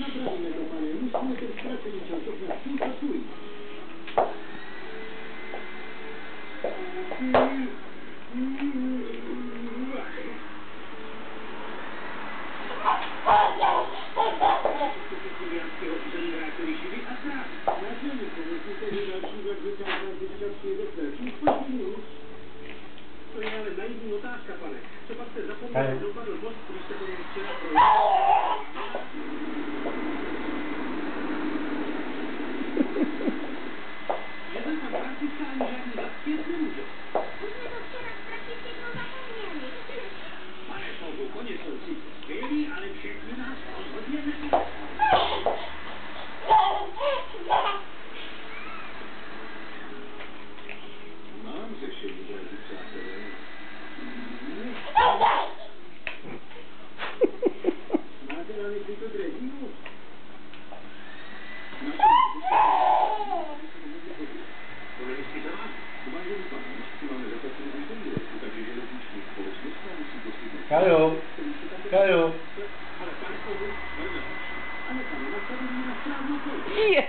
Naprawdę to panie, musimy ten stracenie czasów na współpracujmy. Ale naivní otázka, pane. Třeba jste zapomněl, že dopadl most, když jste to měli včera projít. Že ten tam prakticky ani žádný zapět nemůže. Už jsme to včera prakticky zapomněli. Pane Fogu, konec jsou si skvělí, ale všechny nás rozhodně ne. Mám řešení, drazí přátelé. Máte na mě tyto dredínu? Kaju, Kaju. Ale pane, nastavení na správnou pojď. Je.